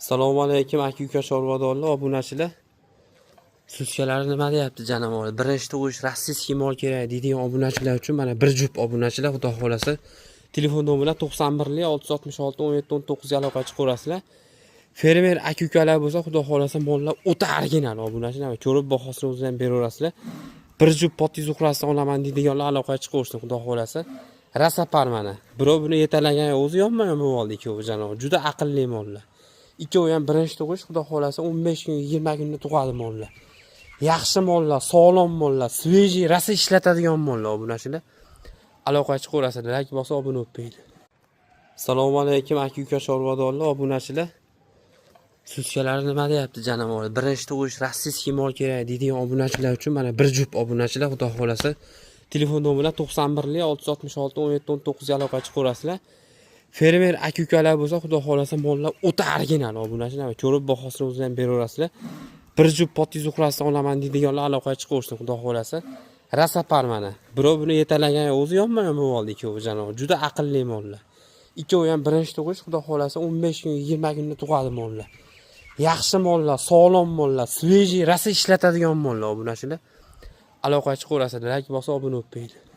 Assalomu alaykum aka-uka chorvadorlar, obunachilar. Suskalari nima deyapti janob? Birinchi tug'ish rossiyskiy mol kerak deydigan obunachilar uchun mana bir jup obunachilar, xudo xolasa. Telefon nomeri 91 666 1719 ga aloqa chiqarasizlar. Fermer aka-ukalar bo'lsa, xudo xolasa mollar o'ta original obunachilar. Ko'rib bahosini o'zingizlar ham beraverasizlar. Bir jup potiz uxrasdan olaman deydiganlar aloqa chiqarsin, xudo xolasa. Rasapar mana. Birov buni yetalagan o'zi yonma-yon bo'ldi ikkovi janob. Juda aqlli mollar. Ikkovi ham birinchi tug'ish, xudo xolasa 15 kun 20 kunda tug'adi mollar. Yaxshi mollar, sog'lom mollar, svejiy, rosa ishlatadigan mollar obunachilar. Aloqa chiqarasizlar, like bosa obuna bo'lib. Assalomu alaykum aka-uka chorvadorlar, obunachilar. Suskalari nima deyapti janob? Birinchi tug'ish rossiyskiy mol kerak deydigan obunachilar uchun mana bir jup obunachilar, xudo xolasa. Telefon nomeri 91 666 1719 ga aloqa chiqarasizlar. Fermer aka-ukalar bo'lsa, xudo xolasa mollar o'ta original obunachilar. Ko'rib bahosini o'zingizlar ham beraverasizlar. Bir jup potiz uxrasdan olaman deydiganlar aloqa chiqarsin, xudo xolasa. Rasapar mana. Birov buni yetalagan o'zi yonma-yon bo'ldi ikkovi janob. Juda aqlli mollar. Ikkovi ham birinchi tug'ish, xudo xolasa 15 kun 20 kunda tug'adi mollar. Yaxshi mollar, sog'lom mollar, svejiy, rosa ishlatadigan mollar obunachilar. Aloqa chiqarasizlar, like bosa obuna bo'lib.